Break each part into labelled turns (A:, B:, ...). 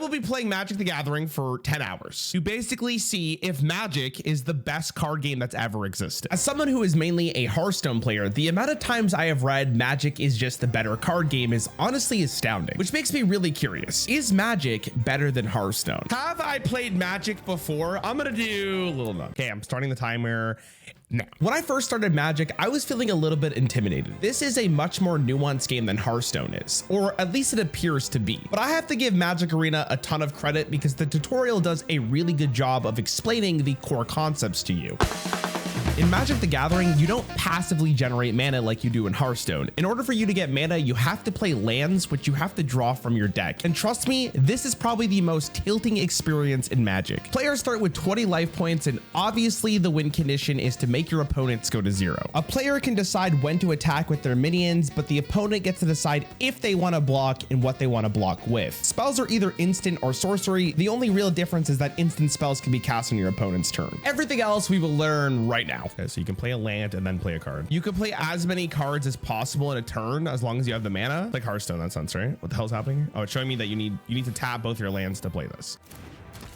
A: will be playing Magic the Gathering for 10 hours to basically see if Magic is the best card game that's ever existed. As someone who is mainly a Hearthstone player, the amount of times I have read Magic is just the better card game is honestly astounding, which makes me really curious. Is Magic better than Hearthstone? Have I played Magic before? I'm gonna do a little none. Okay, I'm starting the timer. Now, when I first started Magic, I was feeling a little bit intimidated. This is a much more nuanced game than Hearthstone is, or at least it appears to be. But I have to give Magic Arena a ton of credit because the tutorial does a really good job of explaining the core concepts to you. In Magic the Gathering, you don't passively generate mana like you do in Hearthstone. In order for you to get mana, you have to play lands, which you have to draw from your deck. And trust me, this is probably the most tilting experience in Magic. Players start with 20 life points, and obviously the win condition is to make your opponents go to 0. A player can decide when to attack with their minions, but the opponent gets to decide if they want to block and what they want to block with. Spells are either instant or sorcery. The only real difference is that instant spells can be cast on your opponent's turn. Everything else we will learn right now. Okay, so you can play a land and then play a card. You can play as many cards as possible in a turn as long as you have the mana. Like Hearthstone, that sounds right. What the hell's happening here? Oh, it's showing me that you need to tap both your lands to play this.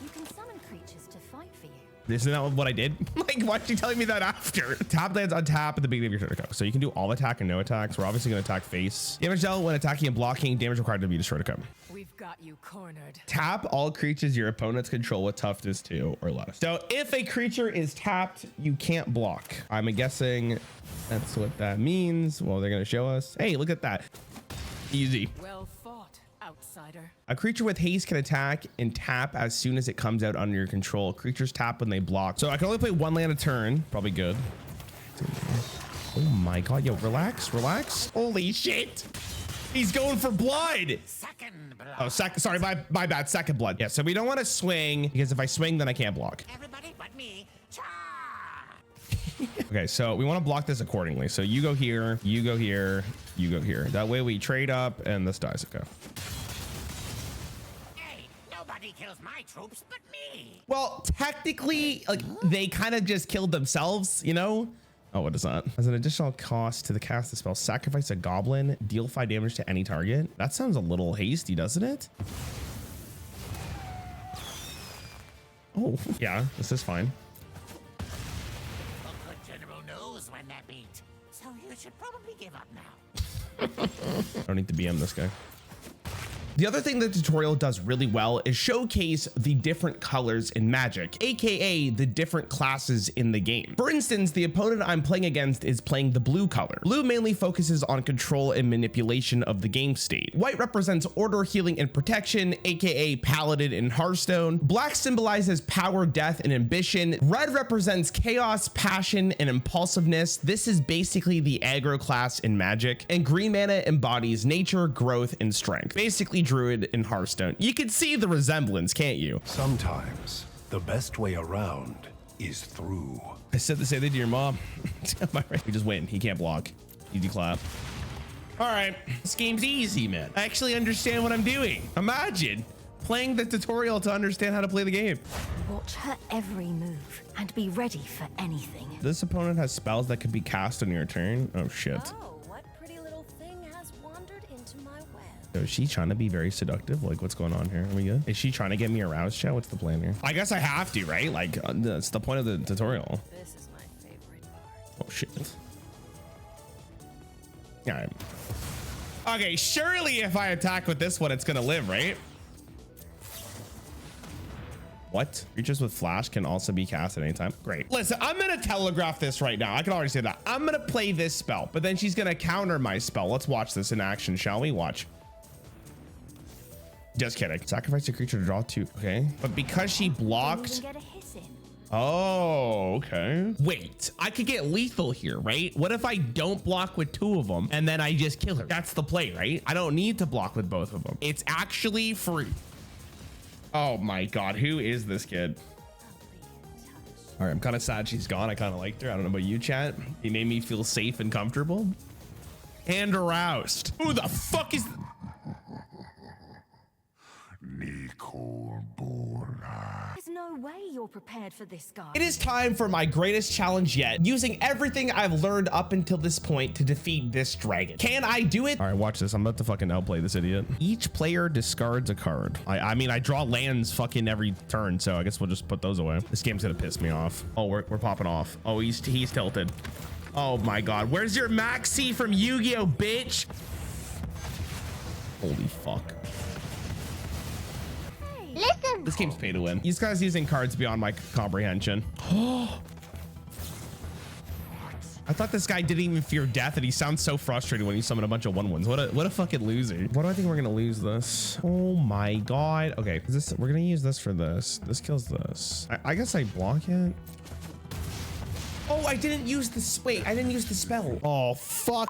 B: You can summon creatures to fight for you.
A: Isn't that what I did? Like, why'd you telling me that after? Tap lands on tap at the beginning of your turn. Okay, so you can do all attack and no attacks. We're obviously going to attack face. Damage dealt when attacking and blocking. Damage required to be destroyed. Okay.
B: We've got you cornered.
A: Tap all creatures your opponents control with toughness 2 or less. So if a creature is tapped, you can't block. I'm guessing that's what that means. Well, they're going to show us. Hey, look at that. Easy.
B: Well fought, outsider.
A: A creature with haste can attack and tap as soon as it comes out under your control. Creatures tap when they block. So I can only play 1 land a turn. Probably good. Oh my God. Yo, relax. Holy shit. He's going for blood.
C: Second blood.
A: Oh, sorry, my bad. Second blood. Yeah, so we don't want to swing because if I swing, then I can't block.
C: Everybody but me. Cha!
A: Okay, so we want to block this accordingly. So you go here, you go here, you go here. That way we trade up and this dies. Okay.
C: Hey, nobody kills my troops but me.
A: Well, technically, like they kind of just killed themselves, you know? Oh, what is that? As an additional cost to the cast the spell, sacrifice a goblin, deal 5 damage to any target. That sounds a little hasty, doesn't it? Oh, yeah, this is fine.
C: A good general knows when they're beat, so you should probably give up now.
A: I don't need to BM this guy. The other thing the tutorial does really well is showcase the different colors in Magic, aka the different classes in the game. For instance, the opponent I'm playing against is playing the blue color. Blue mainly focuses on control and manipulation of the game state. White represents order, healing, and protection, aka Paladin in Hearthstone. Black symbolizes power, death, and ambition. Red represents chaos, passion, and impulsiveness. This is basically the aggro class in Magic. And green mana embodies nature, growth, and strength. Basically Druid in Hearthstone. You can see the resemblance, can't you?
D: Sometimes the best way around is through.
A: I said the same thing to your mom. We just win. He can't block. Easy clap. All right, this game's easy, man. I actually understand what I'm doing. Imagine playing the tutorial to understand how to play the game.
B: Watch her every move and be ready for anything.
A: This opponent has spells that could be cast on your turn. Oh shit.
B: Oh, what pretty little thing has wandered into my web?
A: So is she trying to be very seductive? Like, what's going on here? Are we good? Is she trying to get me aroused, chat? What's the plan here? I guess I have to, right? Like, that's the point of the tutorial.
B: This is my favorite part.
A: Oh shit. All right. Okay, surely if I attack with this one, it's gonna live, right? What? Creatures with flash can also be cast at any time. Great. Listen, I'm gonna telegraph this right now. I can already say that. I'm gonna play this spell, but then she's gonna counter my spell. Let's watch this in action, shall we? Watch. Just kidding. Sacrifice a creature to draw 2. Okay. But because she blocked.
B: Get a hiss in.
A: Oh, okay. Wait, I could get lethal here, right? What if I don't block with 2 of them and then I just kill her? That's the play, right? I don't need to block with both of them. It's actually free. Oh my God, who is this kid? All right, I'm kind of sad she's gone. I kind of liked her. I don't know about you, chat. He made me feel safe and comfortable. And aroused. Who the fuck is...
B: There's no no way you're prepared for this guy.
A: It is time for my greatest challenge yet, using everything I've learned up until this point to defeat this dragon. Can I do it? All right, watch this. I'm about to fucking outplay this idiot. Each player discards a card. I mean, I draw lands fucking every turn, so I guess we'll just put those away. This game's gonna piss me off. Oh, we're popping off. Oh, he's tilted. Oh my God, where's your Maxi from Yu-Gi-Oh, bitch? Holy fuck.
B: Listen.
A: This game's pay to win. These guys using cards beyond my comprehension. I thought this guy didn't even fear death, and he sounds so frustrated when you summon a bunch of 1/1s. What a fucking loser. What do I think we're gonna lose this? Oh my God. Okay, we're gonna use this for this. This kills this. I guess I block it. Oh, I didn't use the wait. I didn't use the spell. Oh fuck.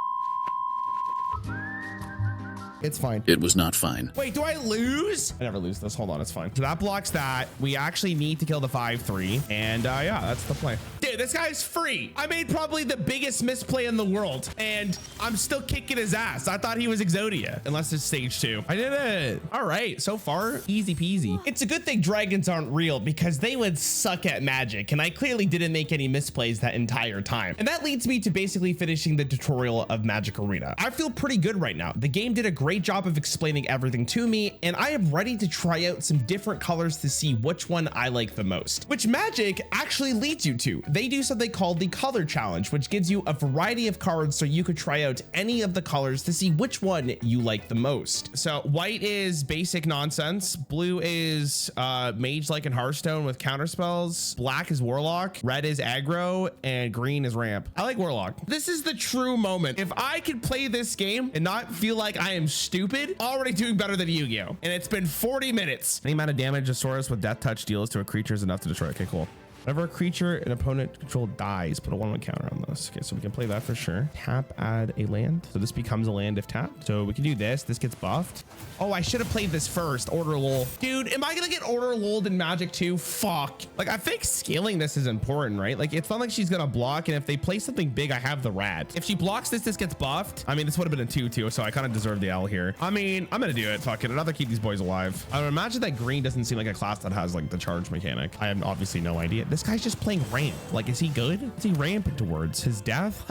A: It's fine.
E: It was not fine.
A: Wait, do I lose? I never lose this. Hold on, it's fine. So that blocks that. We actually need to kill the 5/3. And yeah, that's the play. Dude, this guy's free. I made probably the biggest misplay in the world, and I'm still kicking his ass. I thought he was Exodia, unless it's stage 2. I did it. All right, so far, easy peasy. It's a good thing dragons aren't real, because they would suck at magic, and I clearly didn't make any misplays that entire time. And that leads me to basically finishing the tutorial of Magic Arena. I feel pretty good right now. The game did a great job of explaining everything to me, and I am ready to try out some different colors to see which one I like the most, which Magic actually leads you to. They do something called the color challenge, which gives you a variety of cards so you could try out any of the colors to see which one you like the most. So white is basic nonsense, blue is mage like in Hearthstone with counter spells, black is warlock, red is aggro, and green is ramp. I like warlock. This is the true moment. If I could play this game and not feel like I am stupid, already doing better than Yu-Gi-Oh! And it's been 40 minutes. Any amount of damage a Saurus with death touch deals to a creature is enough to destroy it. Okay, cool. Whenever a creature an opponent control dies, put a 1/1 counter on this. Okay, so we can play that for sure. Tap, add a land. So this becomes a land if tapped. So we can do this. This gets buffed. Oh, I should have played this first. Order lol. Dude, am I gonna get order lulled in Magic 2? Fuck. Like, I think scaling this is important, right? Like, it's not like she's gonna block, and if they play something big, I have the rad. If she blocks this, this gets buffed. I mean, this would have been a 2/2, so I kind of deserve the L here. I mean, I'm gonna do it. Fuck it. I'd rather keep these boys alive. I would imagine that green doesn't seem like a class that has like the charge mechanic. I have obviously no idea. This guy's just playing ramp. Like, is he good? Is he ramping towards his death?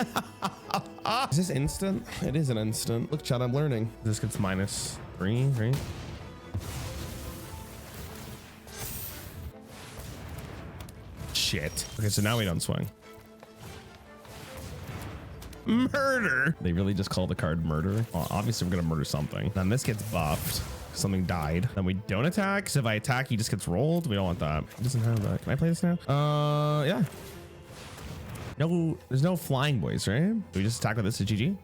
A: Is this instant? It is an instant. Look, chat, I'm learning. This gets -3, right? Shit. Okay, so now we don't swing. Murder. They really just call the card murder. Well, obviously we're gonna murder something. Then this gets buffed. Something died. Then we don't attack, because if I attack, he just gets rolled. We don't want that. He doesn't have that. Can I play this now? Yeah. No, there's no flying boys, right? Do we just attack with this to GG?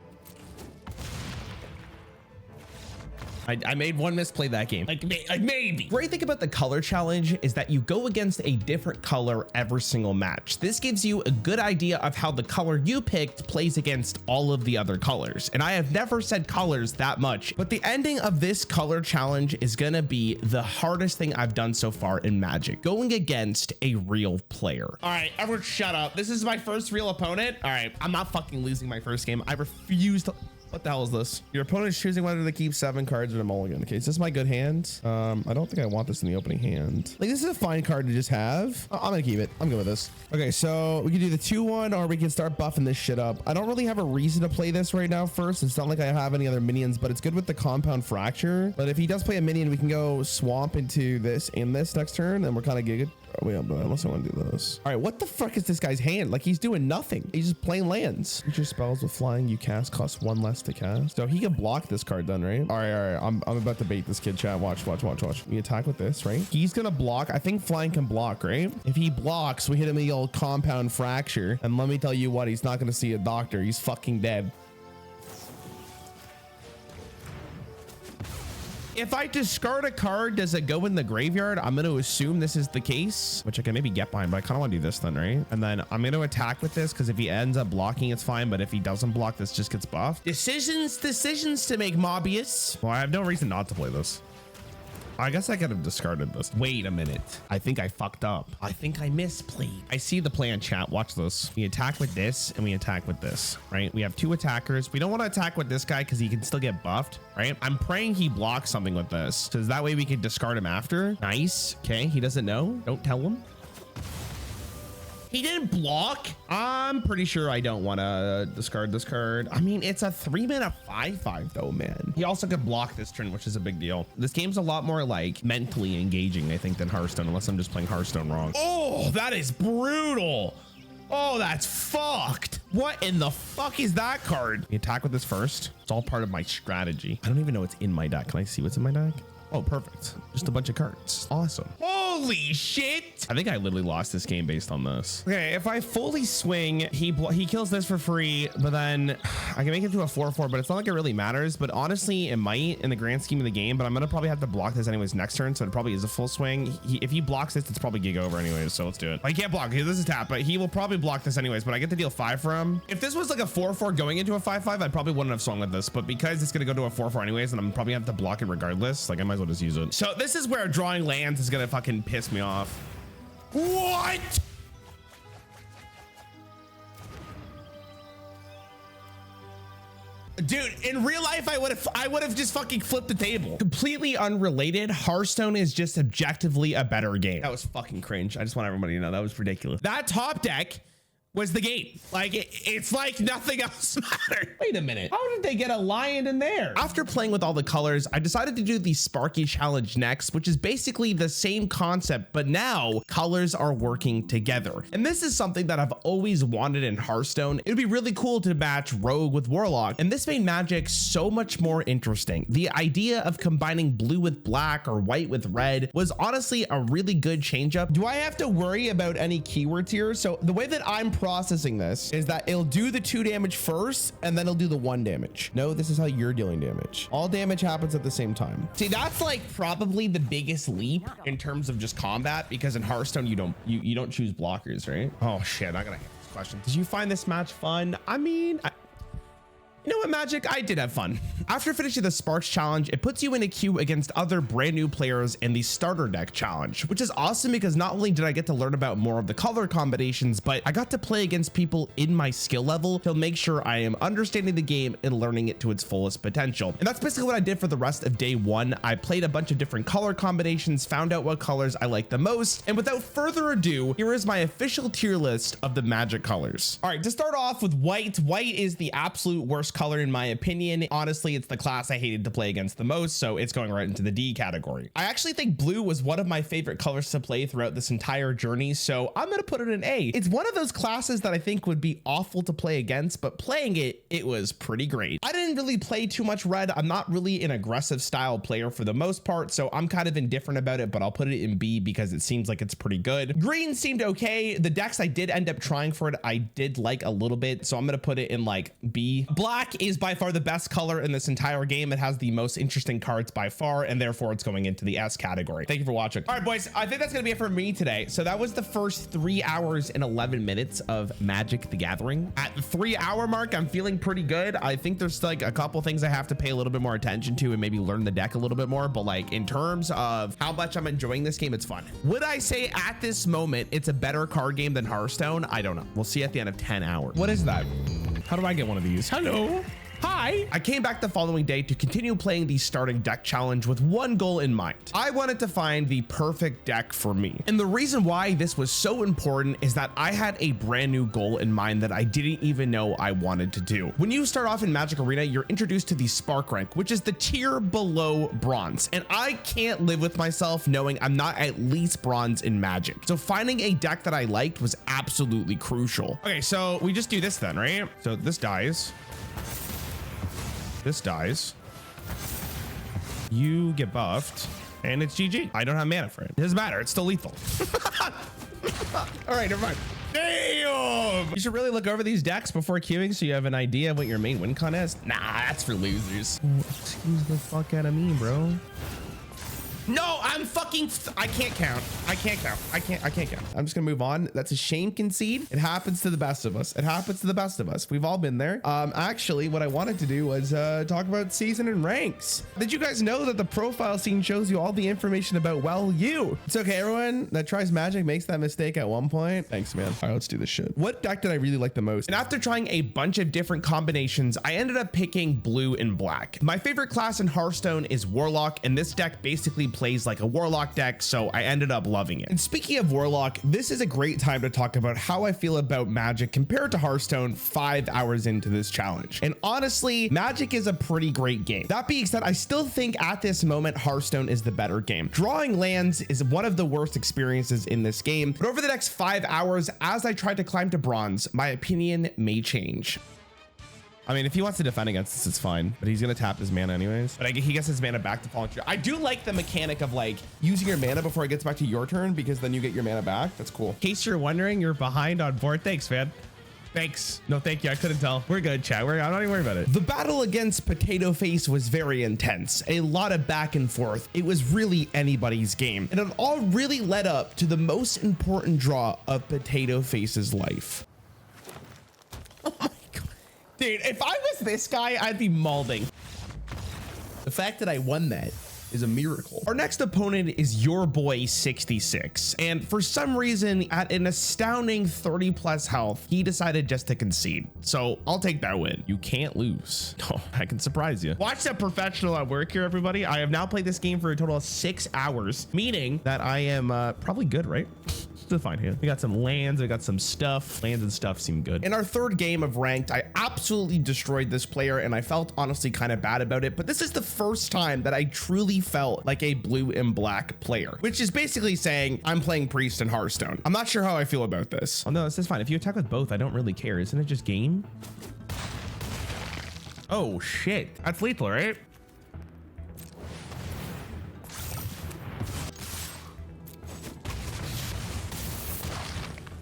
A: I made one misplay that game. Like maybe. Great thing about the color challenge is that you go against a different color every single match. This gives you a good idea of how the color you picked plays against all of the other colors. And I have never said colors that much, but the ending of this color challenge is gonna be the hardest thing I've done so far in Magic, going against a real player. All right, everyone shut up. This is my first real opponent. All right, I'm not fucking losing my first game. I refuse to. What the hell is this? Your opponent is choosing whether to keep 7 cards or a mulligan. Okay, is this my good hand? I don't think I want this in the opening hand. Like, this is a fine card to just have. I'm gonna keep it. I'm good with this. Okay, so we can do the 2/1, or we can start buffing this shit up. I don't really have a reason to play this right now first. It's not like I have any other minions, but it's good with the compound fracture. But if he does play a minion, we can go swamp into this and this next turn, and we're kind of good. Oh, wait, unless I want to do this. All right, what the fuck is this guy's hand? Like, he's doing nothing. He's just playing lands. Future spells with flying you cast cost 1 less to cast. So he can block this card then, right? All right. I'm about to bait this kid, chat. Watch. We attack with this, right? He's gonna block. I think flying can block, right? If he blocks, we hit him with the old compound fracture. And let me tell you what, he's not gonna see a doctor. He's fucking dead. If I discard a card, does it go in the graveyard? I'm going to assume this is the case, which I can maybe get behind, but I kind of want to do this then, right? And then I'm going to attack with this, because if he ends up blocking, it's fine. But if he doesn't block, this just gets buffed. Decisions to make, Mobius. Well, I have no reason not to play this. I guess I could have discarded this. Wait a minute. I think I fucked up. I think I misplayed. I see the plan, chat. Watch this. We attack with this and we attack with this, right? We have two attackers. We don't want to attack with this guy because he can still get buffed, right? I'm praying he blocks something with this because that way we can discard him after. Nice. Okay. He doesn't know. Don't tell him. He didn't block. I'm pretty sure I don't want to discard this card. I mean, it's a 3-mana 5/5 though, man. He also could block this turn, which is a big deal. This game's a lot more like mentally engaging, I think, than Hearthstone, unless I'm just playing Hearthstone wrong. Oh, that is brutal. Oh, that's fucked. What in the fuck is that card? We attack with this first. It's all part of my strategy. I don't even know what's in my deck. Can I see what's in my deck? Oh, perfect. Just a bunch of cards. Awesome. Holy shit. I think I literally lost this game based on this. Okay, if I fully swing, he kills this for free, but then I can make it to a 4/4, but it's not like it really matters. But honestly, it might in the grand scheme of the game, but I'm going to probably have to block this anyways next turn. So it probably is a full swing. If he blocks this, it's probably gig over anyways. So let's do it. I can't block. This is tap, but he will probably block this anyways, but I get to deal 5 for him. If this was like a 4/4 going into a 5/5, I probably wouldn't have swung with this, but because it's going to go to a 4/4 anyways, and I'm probably have to block it regardless, like I might as well just use it. So this is where drawing lands is going to fucking piss me off. What? Dude, in real life, I would have just fucking flipped the table. Completely unrelated. Hearthstone is just objectively a better game. That was fucking cringe. I just want everybody to know that was ridiculous. That top deck was the game. Like it's like nothing else mattered. Wait a minute. How did they get a lion in there? After playing with all the colors, I decided to do the Sparky challenge next, which is basically the same concept, but now colors are working together. And this is something that I've always wanted in Hearthstone. It would be really cool to match Rogue with Warlock. And this made Magic so much more interesting. The idea of combining blue with black or white with red was honestly a really good change up. Do I have to worry about any keywords here? So the way that I'm processing this is that it'll do the 2 damage first and then it'll do the 1 damage. No, this is how you're dealing damage. All damage happens at the same time. See, that's like probably the biggest leap in terms of just combat, because in Hearthstone you don't choose blockers, right? Oh shit, I gotta answer this question. Did you find this match fun? I mean, you know what, Magic? I did have fun. After finishing the Sparks challenge, it puts you in a queue against other brand new players in the starter deck challenge, which is awesome because not only did I get to learn about more of the color combinations, but I got to play against people in my skill level to make sure I am understanding the game and learning it to its fullest potential. And that's basically what I did for the rest of day 1. I played a bunch of different color combinations, found out what colors I like the most, and without further ado, here is my official tier list of the Magic colors. All right, to start off with white. White is the absolute worst color in my opinion. Honestly, it's the class I hated to play against the most, so it's going right into the D category. I actually think blue was one of my favorite colors to play throughout this entire journey, so I'm gonna put it in A. It's one of those classes that I think would be awful to play against, but playing it was pretty great. I didn't really play too much red. I'm not really an aggressive style player for the most part, so I'm kind of indifferent about it, but I'll put it in B because it seems like it's pretty good. Green seemed okay. The decks I did end up trying for it, I did like a little bit, so I'm gonna put it in like B. Black is by far the best color in this entire game. It has the most interesting cards by far, and therefore it's going into the S category. Thank you for watching. All right, boys, I think that's gonna be it for me today. So that was the first 3 hours and 11 minutes of Magic the Gathering. At the 3-hour mark, I'm feeling pretty good. I think there's like a couple things I have to pay a little bit more attention to and maybe learn the deck a little bit more, but like in terms of how much I'm enjoying this game, it's fun. Would I say at this moment it's a better card game than Hearthstone? I don't know. We'll see at the end of 10 hours. What is that? How do I get one of these? Hello. Hi. I came back the following day to continue playing the starting deck challenge with one goal in mind. I wanted to find the perfect deck for me. And the reason why this was so important is that I had a brand new goal in mind that I didn't even know I wanted to do. When you start off in Magic Arena, you're introduced to the Spark rank, which is the tier below bronze. And I can't live with myself knowing I'm not at least bronze in Magic. So finding a deck that I liked was absolutely crucial. Okay, so we just do this then, right? So this dies. This dies. You get buffed and it's GG. I don't have mana for it. It doesn't matter. It's still lethal. All right, never mind. Damn. You should really look over these decks before queuing so you have an idea of what your main win con is. Nah, that's for losers. Oh, excuse the fuck out of me, bro. No, I'm fucking, I can't count. I can't count. I can't count. I'm just gonna move on. That's a shame concede. It happens to the best of us. It happens to the best of us. We've all been there. Actually, what I wanted to do was talk about season and ranks. Did you guys know that the profile scene shows you all the information about, well, you? It's okay, everyone that tries magic makes that mistake at one point. Thanks, man. All right, let's do this shit. What deck did I really like the most? And after trying a bunch of different combinations, I ended up picking blue and black. My favorite class in Hearthstone is Warlock, and this deck basically plays like a Warlock deck, so I ended up loving it. And speaking of Warlock, this is a great time to talk about how I feel about Magic compared to Hearthstone 5 hours into this challenge. And honestly, Magic is a pretty great game. That being said, I still think at this moment, Hearthstone is the better game. Drawing lands is one of the worst experiences in this game, but over the next 5 hours, as I try to climb to bronze, my opinion may change. I mean, if he wants to defend against this, it's fine, but he's gonna tap his mana anyways. But he gets his mana back to fall into. I do like the mechanic of like using your mana before it gets back to your turn, because then you get your mana back. That's cool. In case you're wondering, you're behind on board. Thanks, man. Thanks. No, thank you. I couldn't tell. We're good, chat. I'm not even worried about it. The battle against Potato Face was very intense. A lot of back and forth. It was really anybody's game. And it all really led up to the most important draw of Potato Face's life. Oh my God. Dude, if I was this guy, I'd be mauling. The fact that I won that is a miracle. Our next opponent is your boy 66. And for some reason, at an astounding 30 plus health, he decided just to concede. So I'll take that win. You can't lose. Oh, I can surprise you. Watch that professional at work here, everybody. I have now played this game for a total of 6 hours, meaning that I am probably good, right? Still fine here. We got some lands, we got some stuff. Lands and stuff seem good. In our third game of ranked, I absolutely destroyed this player, and I felt honestly kind of bad about it, but this is the first time that I truly felt like a blue and black player, which is basically saying I'm playing Priest in Hearthstone. I'm not sure how I feel about this. Oh no, this is fine. If you attack with both, I don't really care. Isn't it just game? Oh shit, that's lethal, right?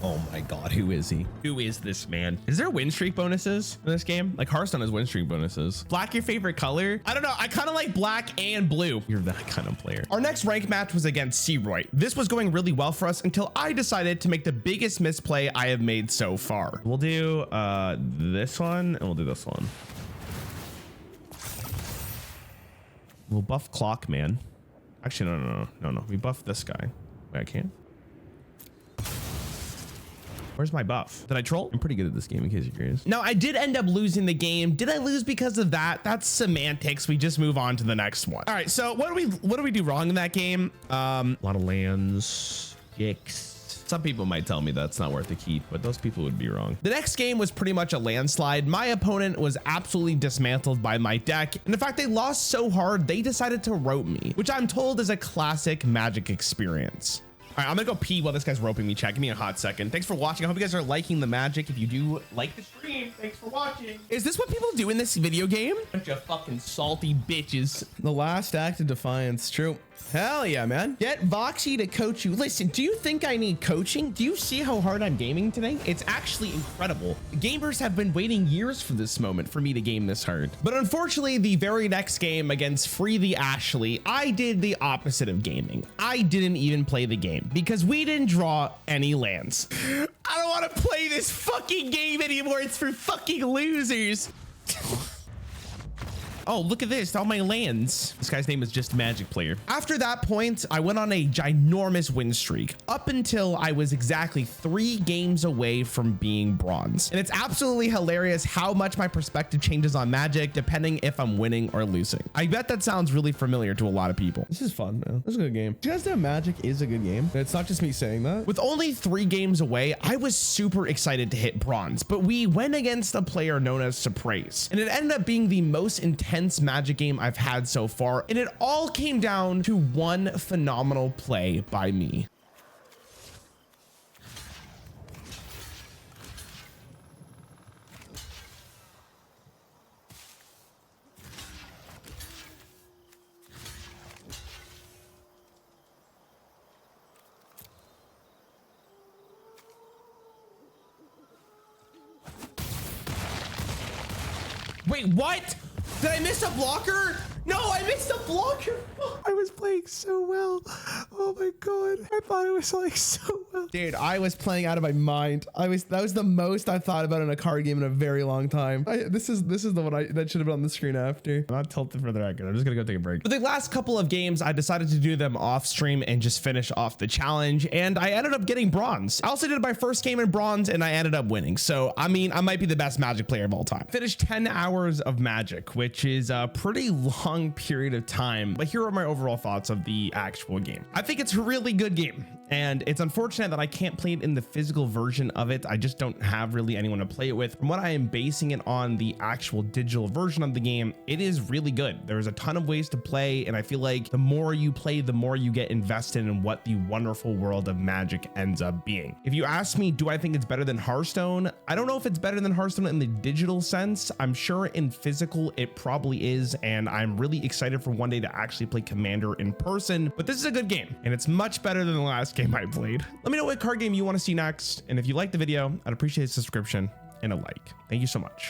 A: Oh my God, who is he? Who is this man? Is there win streak bonuses in this game? Like Hearthstone has win streak bonuses. Black your favorite color? I don't know. I kind of like black and blue. You're that kind of player. Our next rank match was against C-Roy. This was going really well for us until I decided to make the biggest misplay I have made so far. We'll do this one and we'll do this one. We'll buff Clock Man. Actually, no. We buff this guy. Wait, I can't. Where's my buff? Did I troll? I'm pretty good at this game in case you're curious. No, I did end up losing the game. Did I lose because of that? That's semantics. We just move on to the next one. All right, so what do we do wrong in that game? A lot of lands, yikes. Some people might tell me that's not worth a keep, but those people would be wrong. The next game was pretty much a landslide. My opponent was absolutely dismantled by my deck. And in fact, they lost so hard, they decided to rope me, which I'm told is a classic Magic experience. All right, I'm gonna go pee while this guy's roping me, chat. Give me a hot second. Thanks for watching. I hope you guys are liking the Magic. If you do like the stream, thanks for watching. Is this what people do in this video game? Bunch of fucking salty bitches. The last act of defiance. True. Hell yeah, man. Get Voxy to coach you. Listen, do you think I need coaching? Do you see how hard I'm gaming today? It's actually incredible. Gamers have been waiting years for this moment for me to game this hard. But unfortunately, the very next game against Free the Ashley, I did the opposite of gaming. I didn't even play the game because we didn't draw any lands. I don't want to play this fucking game anymore. It's for fucking losers. Oh, look at this, all my lands. This guy's name is just Magic Player. After that point, I went on a ginormous win streak up until I was exactly 3 games away from being bronze. And it's absolutely hilarious how much my perspective changes on Magic depending if I'm winning or losing. I bet that sounds really familiar to a lot of people. This is fun, man. This is a good game. Do you guys know Magic is a good game? It's not just me saying that. With only 3 games away, I was super excited to hit bronze, but we went against a player known as Surprise. And it ended up being the most intense Magic game I've had so far, and it all came down to one phenomenal play by me. Wait, what? Did I miss a blocker? No, I missed a blocker. I was playing so well. Oh my god. I thought it was like so well. Dude, I was playing out of my mind. That was the most I've thought about in a card game in a very long time. This is the one that should have been on the screen after. I'm not tilted for the record. I'm just gonna go take a break. For the last couple of games, I decided to do them off stream and just finish off the challenge. And I ended up getting bronze. I also did my first game in bronze and I ended up winning. So, I mean, I might be the best Magic player of all time. Finished 10 hours of Magic, which is a pretty long period of time. But here are my overall thoughts of the actual game. I think it's a really good game. And it's unfortunate that I can't play it in the physical version of it. I just don't have really anyone to play it with. From what I am basing it on the actual digital version of the game, it is really good. There's a ton of ways to play, and I feel like the more you play, the more you get invested in what the wonderful world of Magic ends up being. If you ask me, do I think it's better than Hearthstone? I don't know if it's better than Hearthstone in the digital sense. I'm sure in physical it probably is, and I'm really excited for one day to actually play Commander in person. But this is a good game, and it's much better than the last game I played. Let me know what card game you want to see next, and if you like the video, I'd appreciate a subscription and a like. Thank you so much.